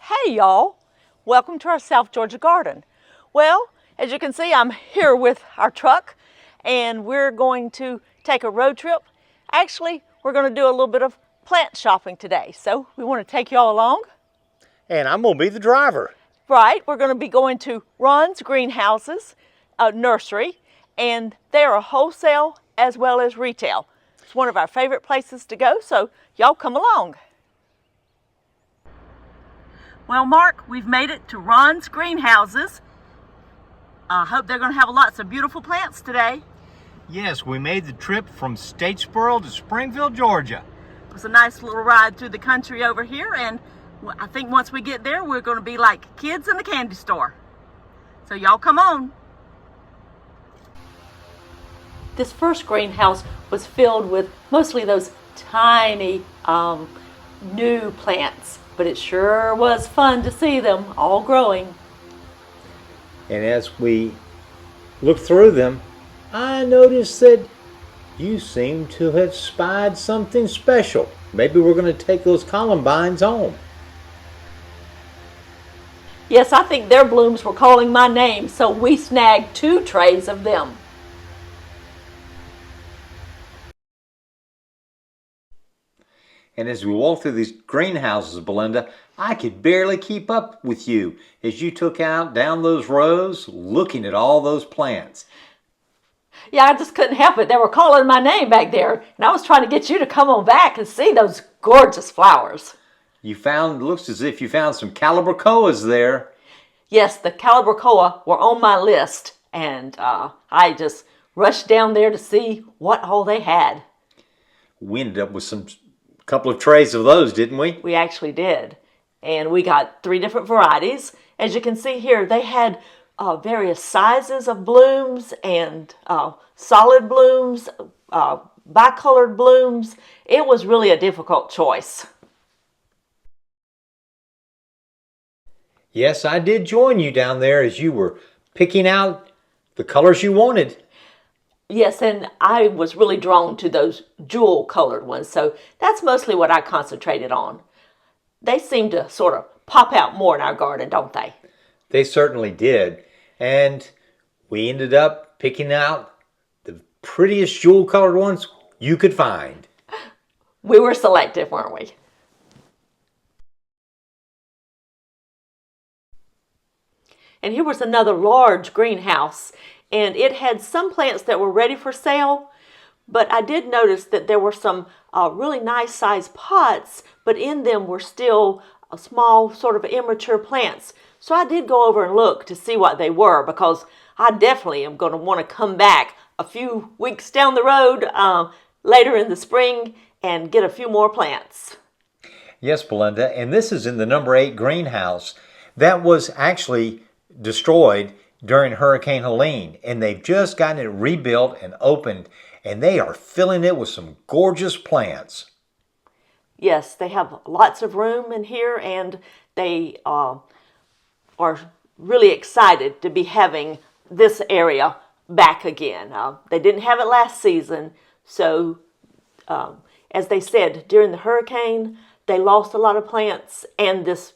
Hey y'all, welcome to our South Georgia garden. Well, as you can see, I'm here with our truck and we're going to take a road trip. Actually, we're going to do a little bit of plant shopping today, so we want to take y'all along. And I'm going to be the driver. Right, we're going to be going to Rahn's greenhouses, a nursery, and they are wholesale as well as retail. It's one of our favorite places to go, so y'all come along. Well, Mark, we've made it to Rahn's greenhouses. I hope they're going to have lots of beautiful plants today. Yes, we made the trip from Statesboro to Springfield, Georgia. It was a nice little ride through the country over here, and I think once we get there, we're going to be like kids in the candy store. So y'all come on. This first greenhouse was filled with mostly those tiny new plants, but it sure was fun to see them all growing. And as we looked through them, I noticed that you seem to have spied something special. Maybe we're going to take those columbines home. Yes, I think their blooms were calling my name, so we snagged 2 trays of them. And as we walked through these greenhouses, Belinda, I could barely keep up with you as you took out down those rows looking at all those plants. Yeah, I just couldn't help it. They were calling my name back there, and I was trying to get you to come on back and see those gorgeous flowers. Looks as if you found some calibrachoas there. Yes, the calibrachoa were on my list, and I just rushed down there to see what all they had. We ended up with a couple of trays of those, didn't we? We actually did, and we got 3 different varieties. As you can see here, they had various sizes of blooms and solid blooms, bicolored blooms. It was really a difficult choice. Yes, I did join you down there as you were picking out the colors you wanted. Yes, and I was really drawn to those jewel-colored ones, so that's mostly what I concentrated on. They seem to sort of pop out more in our garden, don't they? They certainly did, and we ended up picking out the prettiest jewel-colored ones you could find. We were selective, weren't we? And here was another large greenhouse, and it had some plants that were ready for sale, but I did notice that there were some really nice sized pots, but in them were still small sort of immature plants. So I did go over and look to see what they were, because I definitely am going to want to come back a few weeks down the road later in the spring and get a few more plants. Yes, Belinda, and this is in the number 8 greenhouse. That was actually destroyed during Hurricane Helene, and they've just gotten it rebuilt and opened, and they are filling it with some gorgeous plants. Yes, they have lots of room in here, and they are really excited to be having this area back again. They didn't have it last season, so as they said, during the hurricane, they lost a lot of plants, and this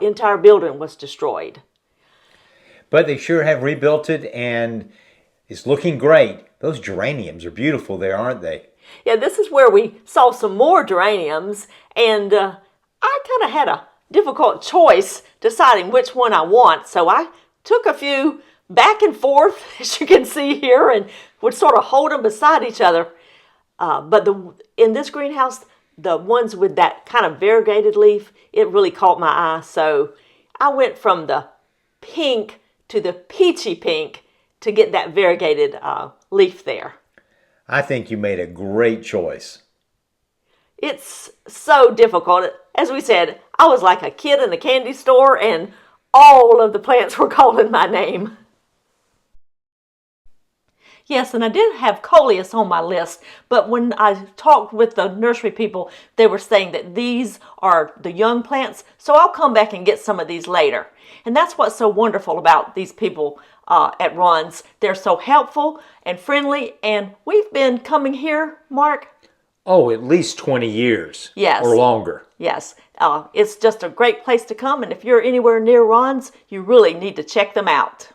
entire building was destroyed. But they sure have rebuilt it, and it's looking great. Those geraniums are beautiful there, aren't they? Yeah, this is where we saw some more geraniums, and I kind of had a difficult choice deciding which one I want. So I took a few back and forth, as you can see here, and would sort of hold them beside each other. But in this greenhouse, the ones with that kind of variegated leaf, it really caught my eye. So I went from the pink to the peachy pink to get that variegated leaf there. I think you made a great choice. It's so difficult. As we said, I was like a kid in a candy store, and all of the plants were calling my name. Yes, and I did have coleus on my list, but when I talked with the nursery people, they were saying that these are the young plants, so I'll come back and get some of these later. And that's what's so wonderful about these people at Rahn's. They're so helpful and friendly, and we've been coming here, Mark. Oh, at least 20 years. Yes. Or longer. Yes. It's just a great place to come, and if you're anywhere near Rahn's, you really need to check them out.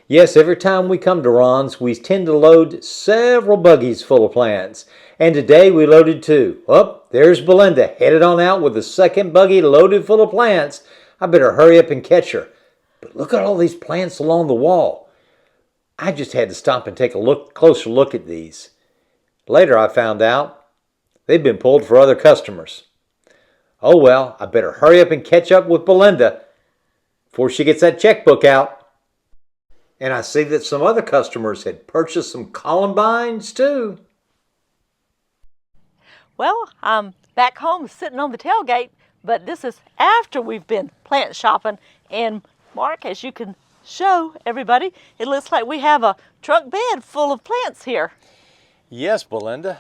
Yes, every time we come to Ron's, we tend to load several buggies full of plants. And today we loaded 2. Oh, there's Belinda headed on out with the second buggy loaded full of plants. I better hurry up and catch her. But look at all these plants along the wall. I just had to stop and take a closer look at these. Later I found out they've been pulled for other customers. Oh well, I better hurry up and catch up with Belinda before she gets that checkbook out. And I see that some other customers had purchased some columbines too. Well, I'm back home sitting on the tailgate, but this is after we've been plant shopping. And Mark, as you can show everybody, it looks like we have a truck bed full of plants here. Yes, Belinda.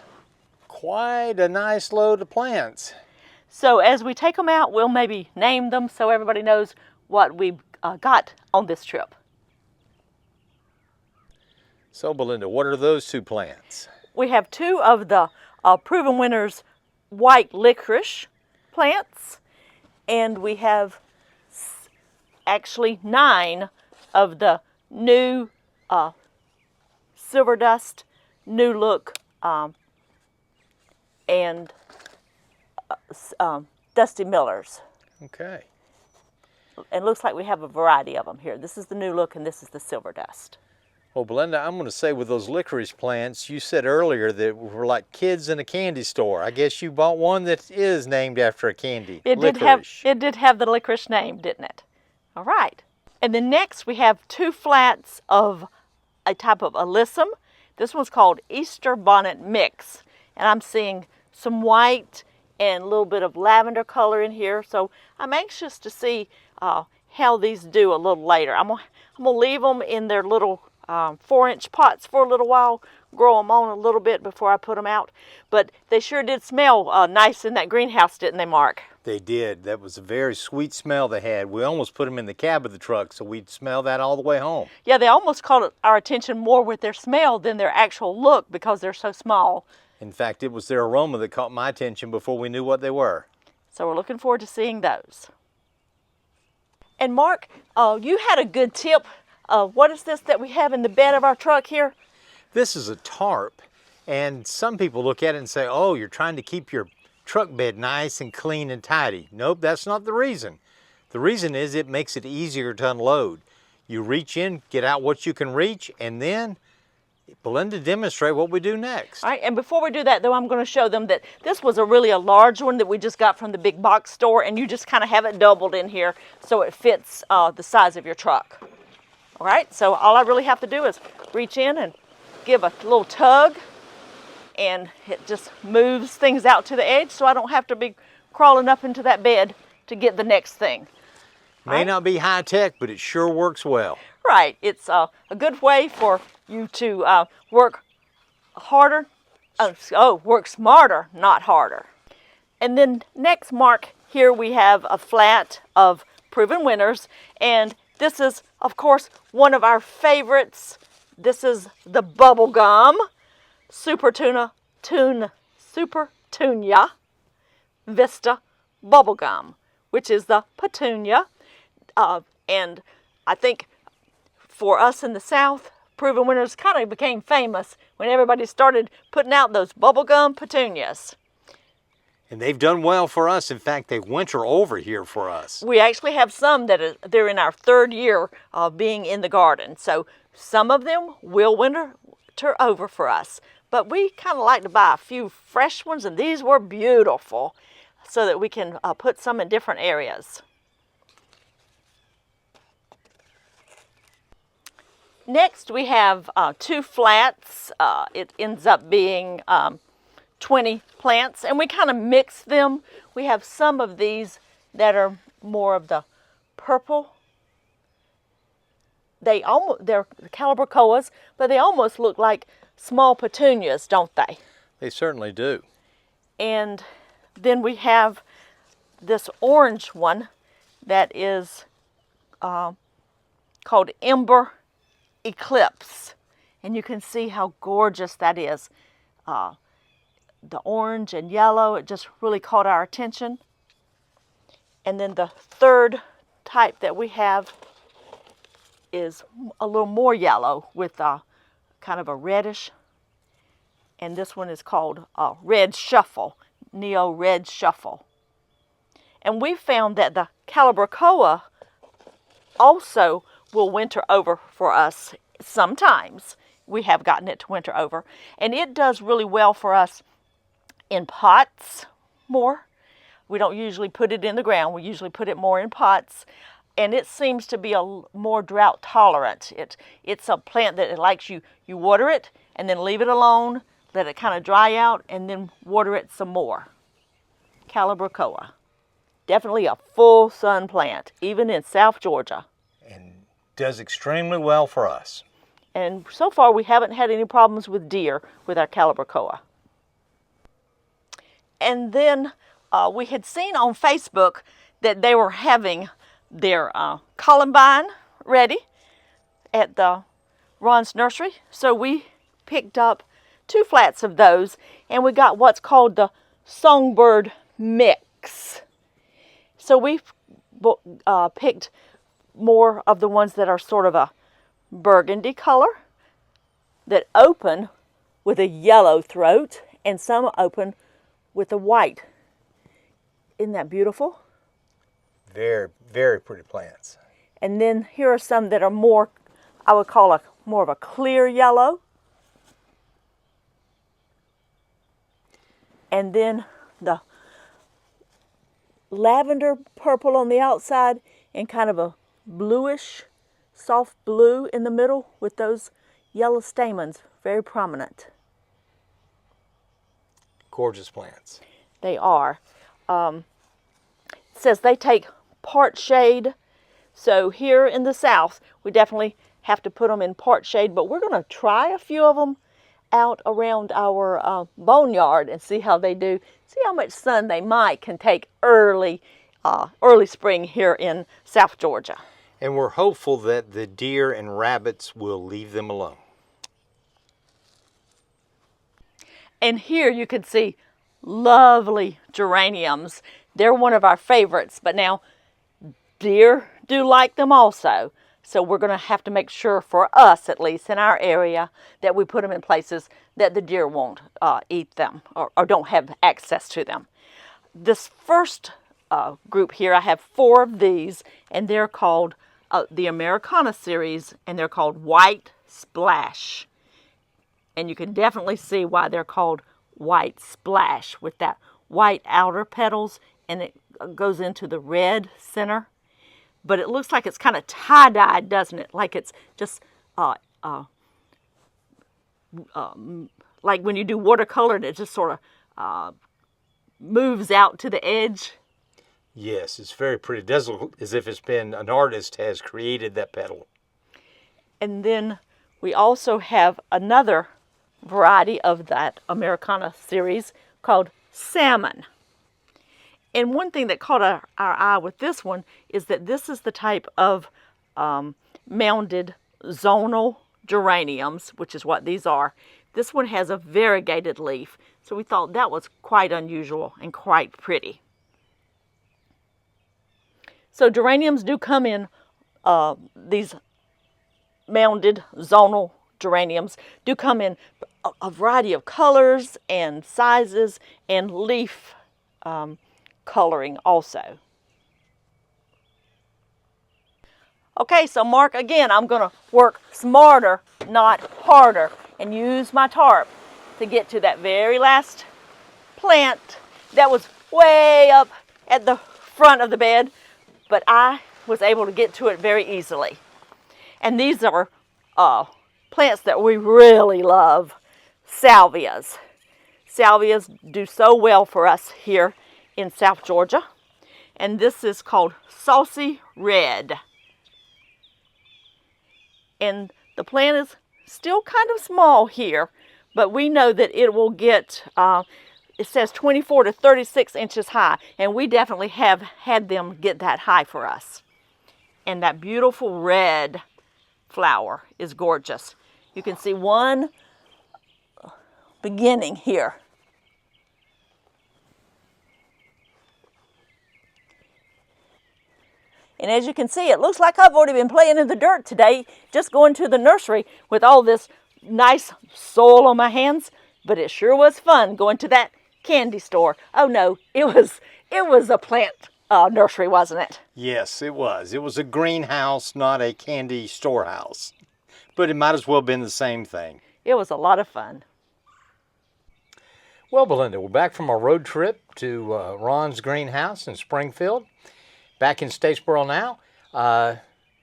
Quite a nice load of plants. So as we take them out, we'll maybe name them so everybody knows what we got on this trip. So, Belinda, what are those 2 plants? We have 2 of the Proven Winners white licorice plants, and we have actually 9 of the new Silver Dust, New Look, and Dusty Millers. Okay. And it looks like we have a variety of them here. This is the New Look and this is the Silver Dust. Well, Belinda, I'm going to say with those licorice plants, you said earlier that we're like kids in a candy store. I guess you bought one that is named after a candy. It did have the licorice name, didn't it? All right. And then next we have 2 flats of a type of alyssum. This one's called Easter Bonnet Mix. And I'm seeing some white and a little bit of lavender color in here. So I'm anxious to see how these do a little later. I'm gonna leave them in their little 4-inch pots for a little while, grow them on a little bit before I put them out. But they sure did smell nice in that greenhouse, didn't they, Mark? They did. That was a very sweet smell they had. We almost put them in the cab of the truck so we'd smell that all the way home. Yeah, they almost caught our attention more with their smell than their actual look because they're so small. In fact, it was their aroma that caught my attention before we knew what they were. So we're looking forward to seeing those. And Mark, you had a good tip. What is this that we have in the bed of our truck here? This is a tarp, and some people look at it and say, oh, you're trying to keep your truck bed nice and clean and tidy. Nope, that's not the reason. The reason is it makes it easier to unload. You reach in, get out what you can reach, and then Belinda demonstrate what we do next. All right, and before we do that, though, I'm going to show them that this was really a large one that we just got from the big box store, and you just kind of have it doubled in here so it fits the size of your truck. All right, so all I really have to do is reach in and give a little tug, and it just moves things out to the edge so I don't have to be crawling up into that bed to get the next thing. May not be high tech, but it sure works well. Right, it's a good way for you to work harder, work smarter, not harder. And then next, Mark, here we have a flat of Proven Winners, and this is, of course, one of our favorites. This is the Bubble Gum Super Tunya Vista Bubble Gum, which is the petunia. And I think for us in the South, Proven Winners kind of became famous when everybody started putting out those bubblegum petunias. And they've done well for us. In fact, they winter over here for us. We actually have some that they're in our 3rd year of being in the garden. So some of them will winter over for us. But we kind of like to buy a few fresh ones, and these were beautiful, so that we can put some in different areas. Next, we have 2 flats. It ends up being 20 plants, and we kind of mix them. We have some of these that are more of the purple. They're calibrachoas, but they almost look like small petunias, don't they? They certainly do. And then we have this orange one that is called Ember Eclipse, and you can see how gorgeous that is. the orange and yellow. It just really caught our attention. And then the third type that we have is a little more yellow with kind of a reddish. And this one is called Red Shuffle, Neo Red Shuffle. And we found that the Calibrachoa also will winter over for us sometimes. We have gotten it to winter over. And it does really well for us in pots more. We don't usually put it in the ground. We usually put it more in pots. And it seems to be a more drought tolerant. It's a plant that it likes you water it and then leave it alone, let it kind of dry out, and then water it some more. Calibrachoa. Definitely a full sun plant, even in South Georgia. And does extremely well for us. And so far we haven't had any problems with deer with our Calibrachoa. And then we had seen on Facebook that they were having their columbine ready at the Rahn's nursery. So we picked up 2 flats of those, and we got what's called the songbird mix. So we picked more of the ones that are sort of a burgundy color, that open with a yellow throat, and some open with a white. Isn't that beautiful? Very, very pretty plants. And then here are some that are more, I would call more of a clear yellow. And then the lavender purple on the outside and kind of a bluish, soft blue in the middle with those yellow stamens, very prominent. Gorgeous plants. They are. It says they take part shade. So here in the south, we definitely have to put them in part shade, but we're going to try a few of them out around our boneyard and see how they do. See how much sun they can take early spring here in South Georgia. And we're hopeful that the deer and rabbits will leave them alone. And here you can see lovely geraniums. They're one of our favorites, but now deer do like them also. So we're going to have to make sure, for us at least in our area, that we put them in places that the deer won't eat them or don't have access to them. This first group here, I have 4 of these, and they're called the Americana series, and they're called White Splash. And you can definitely see why they're called White Splash, with that white outer petals, and it goes into the red center. But it looks like it's kind of tie-dyed, doesn't it? Like it's just, like when you do watercolor, it just sort of moves out to the edge. Yes, it's very pretty. It does look as if it's been an artist has created that petal. And then we also have another variety of that Americana series called Salmon. And one thing that caught our eye with this one is that this is the type of mounded zonal geraniums, which is what these are. This one has a variegated leaf, so we thought that was quite unusual and quite pretty. So geraniums do come in, these mounded zonal geraniums do come in a variety of colors and sizes and leaf coloring also. Okay, so Mark, again, I'm going to work smarter, not harder, and use my tarp to get to that very last plant that was way up at the front of the bed, but I was able to get to it very easily. And these are plants that we really love, salvias. Salvias do so well for us here in South Georgia, and this is called Saucy Red. And the plant is still kind of small here, but we know that it will get, it says 24 to 36 inches high, and we definitely have had them get that high for us. And that beautiful red flower is gorgeous. You can see one beginning here. And as you can see, it looks like I've already been playing in the dirt today, just going to the nursery with all this nice soil on my hands. But it sure was fun going to that candy store. Oh no, it was a plant nursery, wasn't it? Yes, it was. It was a greenhouse, not a candy storehouse. But it might as well have been the same thing. It was a lot of fun. Well, Belinda, we're back from our road trip to Rahn's greenhouse in Springfield. Back in Statesboro now. About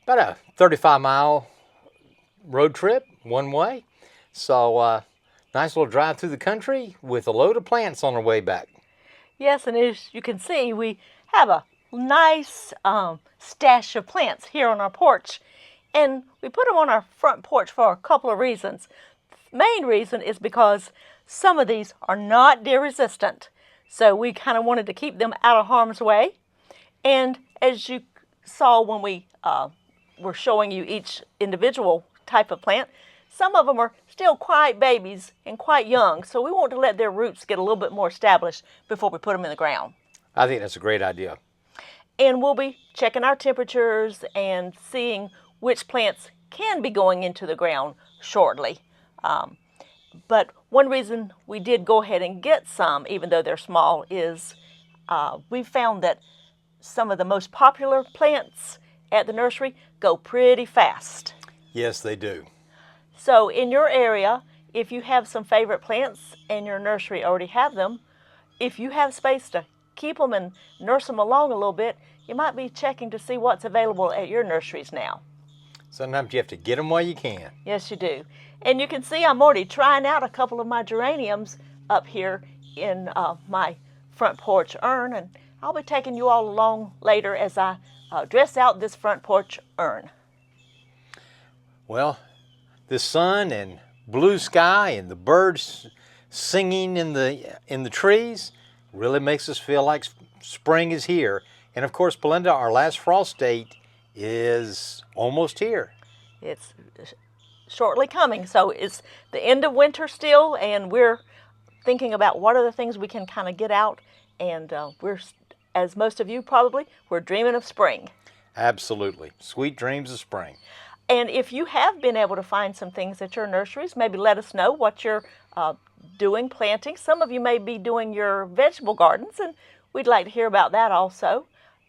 a 35-mile road trip, one way. So, nice little drive through the country with a load of plants on our way back. Yes, and as you can see, we have a nice stash of plants here on our porch. And we put them on our front porch for a couple of reasons. The main reason is because some of these are not deer resistant. So we kind of wanted to keep them out of harm's way. And as you saw when we were showing you each individual type of plant, some of them are still quite babies and quite young. So we want to let their roots get a little bit more established before we put them in the ground. I think that's a great idea. And we'll be checking our temperatures and seeing which plants can be going into the ground shortly. But one reason we did go ahead and get some, even though they're small, is we found that some of the most popular plants at the nursery go pretty fast. Yes, they do. So in your area, if you have some favorite plants and your nursery already have them, if you have space to keep them and nurse them along a little bit, you might be checking to see what's available at your nurseries now. Sometimes you have to get them while you can. Yes, you do. And you can see I'm already trying out a couple of my geraniums up here in my front porch urn, and I'll be taking you all along later as I dress out this front porch urn. Well, the sun and blue sky and the birds singing in the trees really makes us feel like spring is here. And of course, Belinda, our last frost date is almost here. It's shortly coming, so it's the end of winter still, and we're thinking about what are the things we can kind of get out, and we're, as most of you probably, we're dreaming of spring. Absolutely. Sweet dreams of spring. And if you have been able to find some things at your nurseries, maybe let us know what you're doing, planting. Some of you may be doing your vegetable gardens, and we'd like to hear about that also.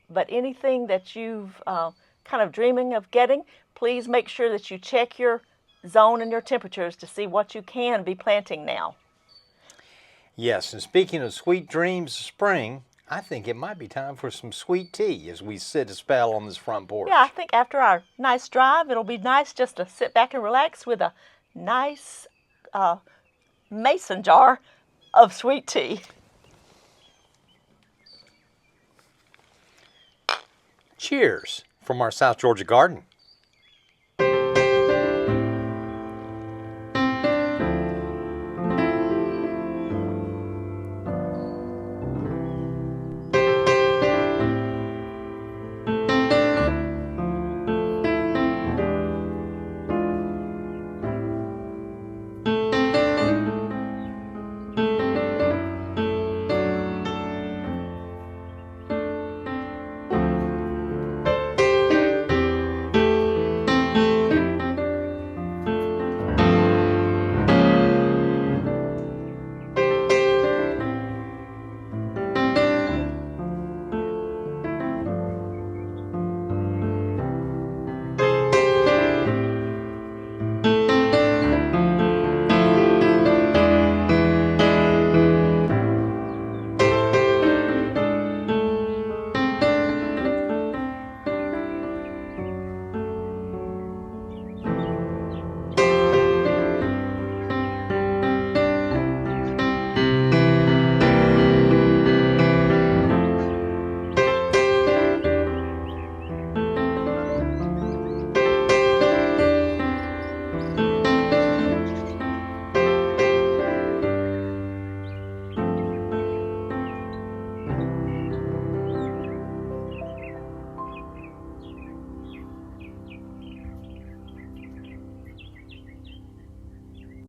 But anything that you've kind of dreaming of getting, please make sure that you check your zone and your temperatures to see what you can be planting now. Yes, and speaking of sweet dreams of spring, I think it might be time for some sweet tea as we sit a spell on this front porch. Yeah, I think after our nice drive, it'll be nice just to sit back and relax with a nice mason jar of sweet tea. Cheers from our South Georgia garden.